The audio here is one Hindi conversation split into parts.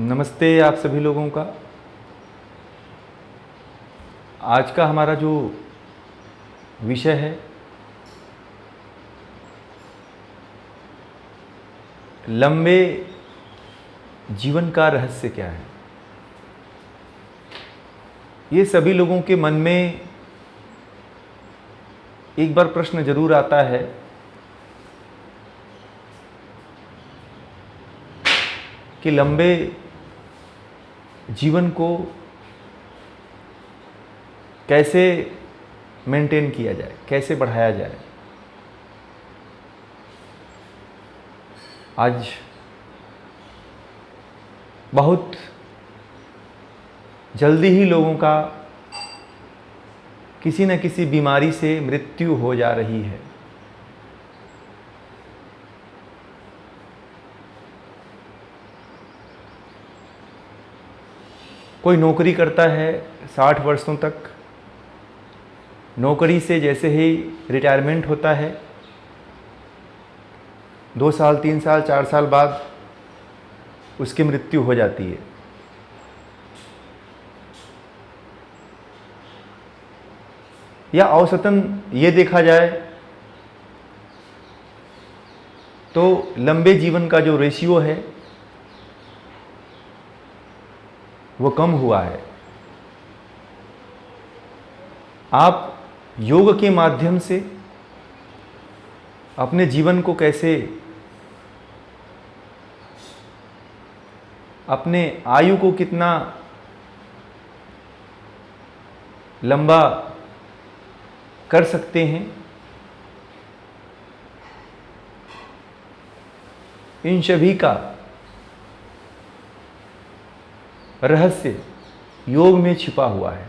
नमस्ते आप सभी लोगों का। आज का हमारा जो विषय है लंबे जीवन का रहस्य क्या है। ये सभी लोगों के मन में एक बार प्रश्न जरूर आता है कि लंबे जीवन को कैसे मेंटेन किया जाए, कैसे बढ़ाया जाए। आज बहुत जल्दी ही लोगों का किसी न किसी बीमारी से मृत्यु हो जा रही है। कोई नौकरी करता है 60 वर्षों तक, नौकरी से जैसे ही रिटायरमेंट होता है 2 साल 3 साल 4 साल बाद उसकी मृत्यु हो जाती है। या औसतन ये देखा जाए तो लंबे जीवन का जो रेशियो है वो कम हुआ है। आप योग के माध्यम से अपने जीवन को कैसे, अपने आयु को कितना लंबा कर सकते हैं, इन सभी का रहस्य योग में छिपा हुआ है।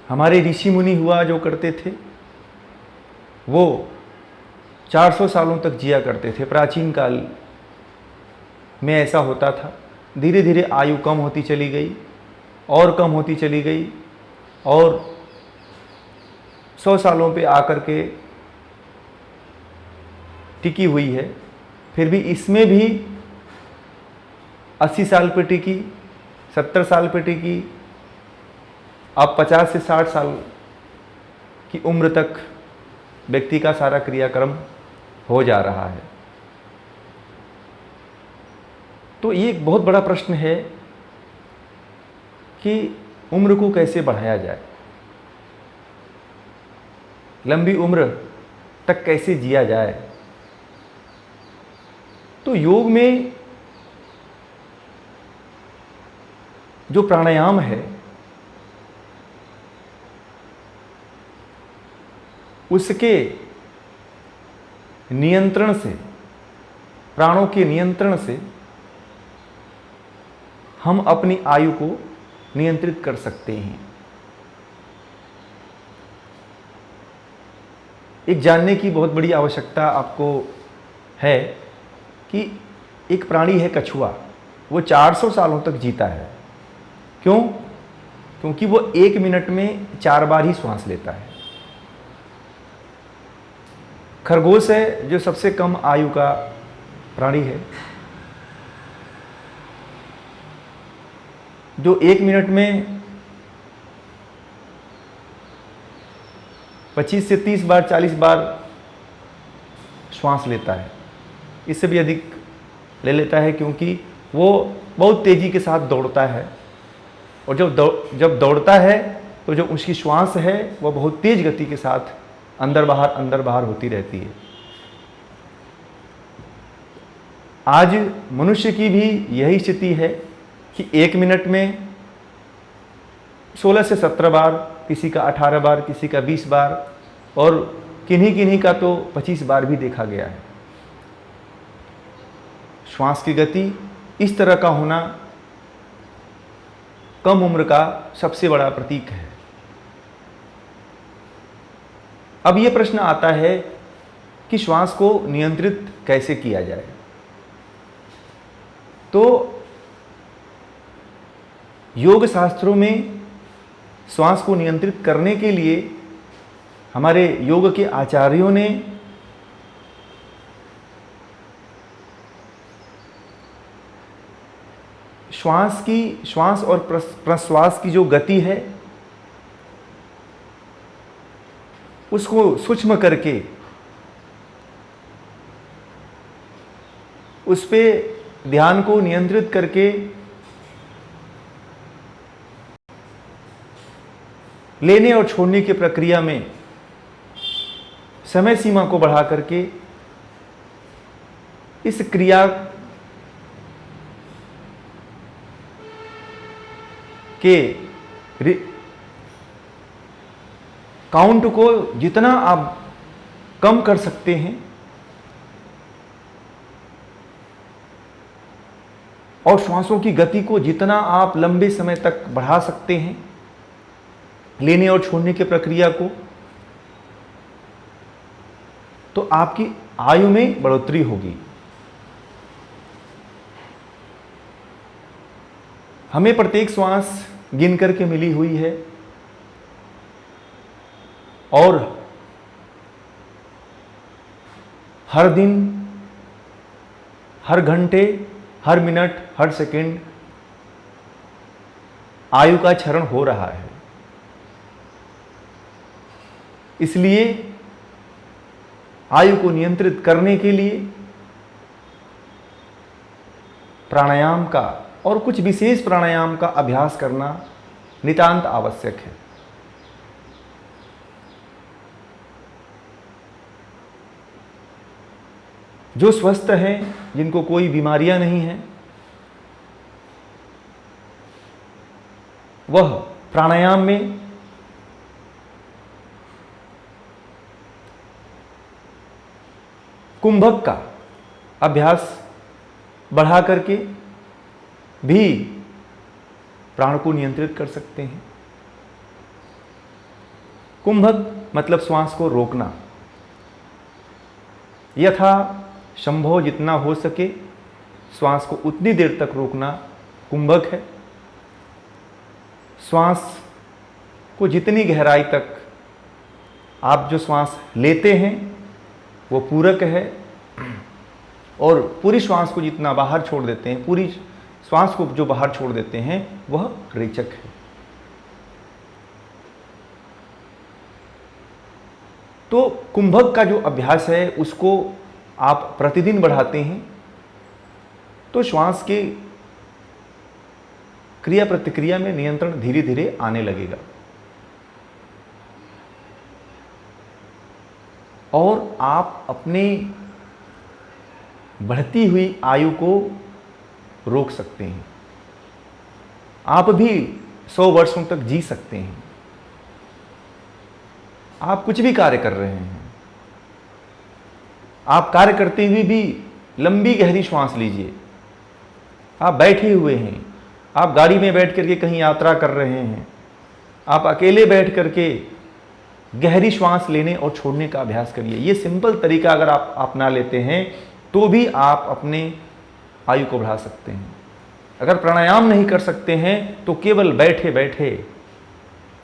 हमारे ऋषि मुनि हुआ जो करते थे वो 400 सालों तक जिया करते थे। प्राचीन काल में ऐसा होता था। धीरे धीरे आयु कम होती चली गई और कम होती चली गई और 100 सालों पे आकर के टिकी हुई है। फिर भी इसमें भी 80 साल पे टिकी, 70 साल पे टिकी, अब 50 से 60 साल की उम्र तक व्यक्ति का सारा क्रियाक्रम हो जा रहा है। तो ये एक बहुत बड़ा प्रश्न है कि उम्र को कैसे बढ़ाया जाए, लंबी उम्र तक कैसे जिया जाए। तो योग में जो प्राणायाम है उसके नियंत्रण से, प्राणों के नियंत्रण से हम अपनी आयु को नियंत्रित कर सकते हैं। एक जानने की बहुत बड़ी आवश्यकता आपको है कि एक प्राणी है कछुआ, वो 400 सालों तक जीता है। क्यों? क्योंकि वो 1 मिनट में 4 बार ही श्वास लेता है। खरगोश है जो सबसे कम आयु का प्राणी है, जो 1 मिनट में 25 से 30 बार 40 बार श्वास लेता है। इससे भी अधिक ले लेता है क्योंकि वो बहुत तेजी के साथ दौड़ता है और जब दौड़ता है तो जो उसकी श्वास है वह बहुत तेज गति के साथ अंदर बाहर होती रहती है। आज मनुष्य की भी यही स्थिति है कि 1 मिनट में 16 से 17 बार, किसी का 18 बार, किसी का 20 बार और किन्हीं का तो 25 बार भी देखा गया है। श्वास की गति इस तरह का होना कम उम्र का सबसे बड़ा प्रतीक है। अब यह प्रश्न आता है कि श्वास को नियंत्रित कैसे किया जाए। तो योग शास्त्रों में श्वास को नियंत्रित करने के लिए हमारे योग के आचार्यों ने श्वास और प्रश्वास की जो गति है उसको सूक्ष्म करके उस पे ध्यान को नियंत्रित करके लेने और छोड़ने की प्रक्रिया में समय सीमा को बढ़ा करके इस क्रिया के काउंट को जितना आप कम कर सकते हैं और श्वासों की गति को जितना आप लंबे समय तक बढ़ा सकते हैं लेने और छोड़ने की प्रक्रिया को, तो आपकी आयु में बढ़ोतरी होगी। हमें प्रत्येक श्वास गिन करके मिली हुई है और हर दिन, हर घंटे, हर मिनट, हर सेकंड आयु का क्षरण हो रहा है। इसलिए आयु को नियंत्रित करने के लिए प्राणायाम का और कुछ विशेष प्राणायाम का अभ्यास करना नितांत आवश्यक है। जो स्वस्थ हैं, जिनको कोई बीमारियां नहीं हैं, वह प्राणायाम में कुंभक का अभ्यास बढ़ा करके भी प्राण को नियंत्रित कर सकते हैं। कुंभक मतलब श्वास को रोकना। यथा संभव जितना हो सके श्वास को उतनी देर तक रोकना कुंभक है। श्वास को जितनी गहराई तक आप जो श्वास लेते हैं वो पूरक है और पूरी श्वास को जितना बाहर छोड़ देते हैं, पूरी श्वास को जो बाहर छोड़ देते हैं वह रेचक है। तो कुंभक का जो अभ्यास है उसको आप प्रतिदिन बढ़ाते हैं तो श्वास के क्रिया प्रतिक्रिया में नियंत्रण धीरे धीरे आने लगेगा और आप अपनी बढ़ती हुई आयु को रोक सकते हैं। आप भी 100 वर्षों तक जी सकते हैं। आप कुछ भी कार्य कर रहे हैं, आप कार्य करते हुए भी लंबी गहरी श्वास लीजिए। आप बैठे हुए हैं, आप गाड़ी में बैठ करके कहीं यात्रा कर रहे हैं, आप अकेले बैठ करके गहरी श्वास लेने और छोड़ने का अभ्यास करिए। ये सिंपल तरीका अगर आप अपना लेते हैं तो भी आप अपने आयु को बढ़ा सकते हैं। अगर प्राणायाम नहीं कर सकते हैं तो केवल बैठे बैठे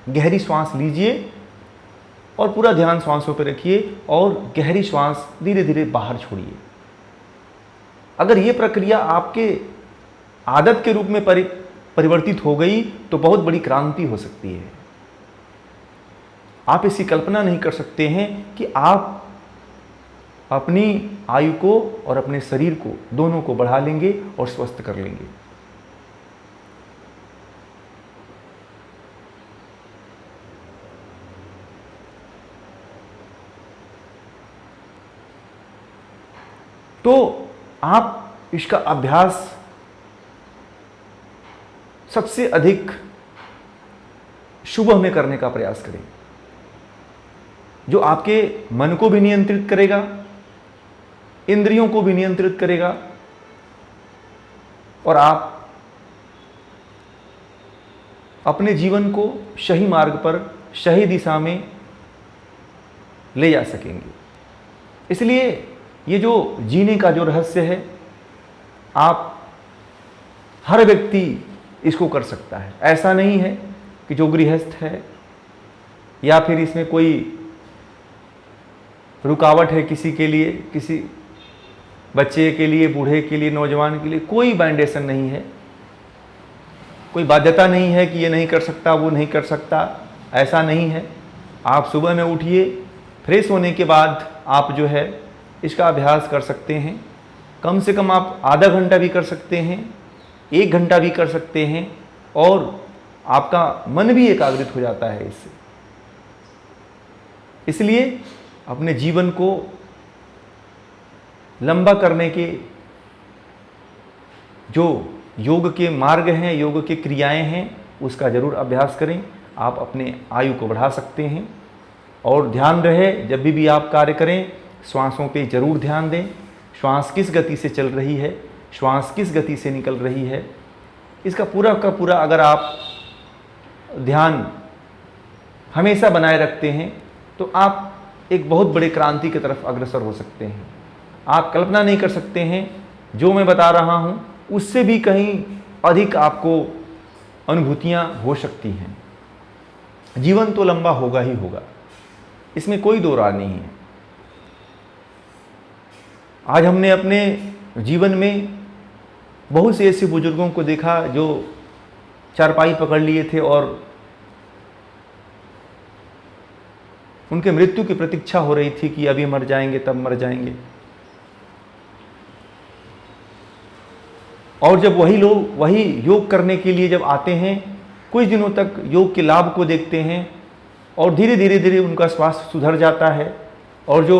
गहरी श्वास लीजिए और पूरा ध्यान श्वासों पर रखिए और गहरी श्वास धीरे धीरे बाहर छोड़िए। अगर ये प्रक्रिया आपके आदत के रूप में परिवर्तित हो गई तो बहुत बड़ी क्रांति हो सकती है। आप इसकी कल्पना नहीं कर सकते हैं कि आप अपनी आयु को और अपने शरीर को दोनों को बढ़ा लेंगे और स्वस्थ कर लेंगे। तो आप इसका अभ्यास सबसे अधिक सुबह में करने का प्रयास करें, जो आपके मन को भी नियंत्रित करेगा, इंद्रियों को भी नियंत्रित करेगा और आप अपने जीवन को सही मार्ग पर, सही दिशा में ले जा सकेंगे। इसलिए ये जो जीने का जो रहस्य है, आप हर व्यक्ति इसको कर सकता है। ऐसा नहीं है कि जो गृहस्थ है या फिर इसमें कोई रुकावट है किसी के लिए, किसी बच्चे के लिए, बूढ़े के लिए, नौजवान के लिए कोई बाइंडेशन नहीं है। कोई बाध्यता नहीं है कि ये नहीं कर सकता, वो नहीं कर सकता, ऐसा नहीं है। आप सुबह में उठिए, फ्रेश होने के बाद आप जो है इसका अभ्यास कर सकते हैं। कम से कम आप आधा घंटा भी कर सकते हैं, 1 घंटा भी कर सकते हैं, और आपका मन भी एकाग्रित हो जाता है इससे। इसलिए अपने जीवन को लंबा करने के जो योग के मार्ग हैं, योग की क्रियाएं हैं, उसका जरूर अभ्यास करें। आप अपने आयु को बढ़ा सकते हैं। और ध्यान रहे, जब भी आप कार्य करें, श्वासों पे जरूर ध्यान दें। श्वास किस गति से चल रही है, श्वास किस गति से निकल रही है, इसका पूरा का पूरा अगर आप ध्यान हमेशा बनाए रखते हैं तो आप एक बहुत बड़े क्रांति की तरफ अग्रसर हो सकते हैं। आप कल्पना नहीं कर सकते हैं, जो मैं बता रहा हूँ उससे भी कहीं अधिक आपको अनुभूतियाँ हो सकती हैं। जीवन तो लंबा होगा ही होगा, इसमें कोई दो राय नहीं है। आज हमने अपने जीवन में बहुत से ऐसे बुजुर्गों को देखा जो चारपाई पकड़ लिए थे और उनके मृत्यु की प्रतीक्षा हो रही थी कि अभी मर जाएंगे, तब मर जाएंगे। और जब वही लोग वही योग करने के लिए जब आते हैं, कुछ दिनों तक योग के लाभ को देखते हैं और धीरे धीरे उनका स्वास्थ्य सुधर जाता है। और जो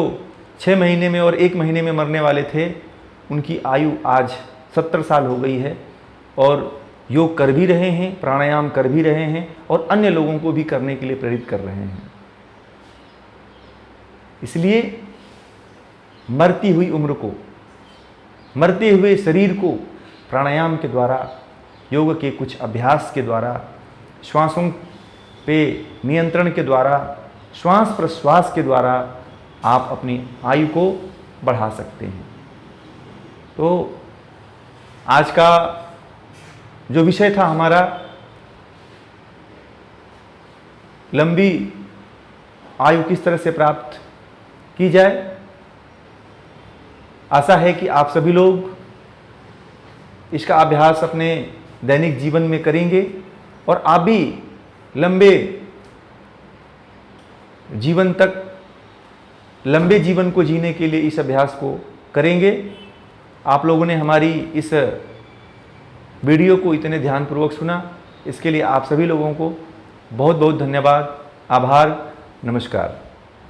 6 महीने में और 1 महीने में मरने वाले थे, उनकी आयु आज 70 साल हो गई है और योग कर भी रहे हैं, प्राणायाम कर भी रहे हैं और अन्य लोगों को भी करने के लिए प्रेरित कर रहे हैं। इसलिए मरती हुई उम्र को, मरते हुए शरीर को प्राणायाम के द्वारा, योग के कुछ अभ्यास के द्वारा, श्वासों पे नियंत्रण के द्वारा, श्वास प्रश्वास के द्वारा आप अपनी आयु को बढ़ा सकते हैं। तो आज का जो विषय था हमारा, लंबी आयु किस तरह से प्राप्त की जाए। आशा है कि आप सभी लोग इसका अभ्यास अपने दैनिक जीवन में करेंगे और आप भी लंबे जीवन को जीने के लिए इस अभ्यास को करेंगे। आप लोगों ने हमारी इस वीडियो को इतने ध्यानपूर्वक सुना, इसके लिए आप सभी लोगों को बहुत बहुत धन्यवाद, आभार, नमस्कार।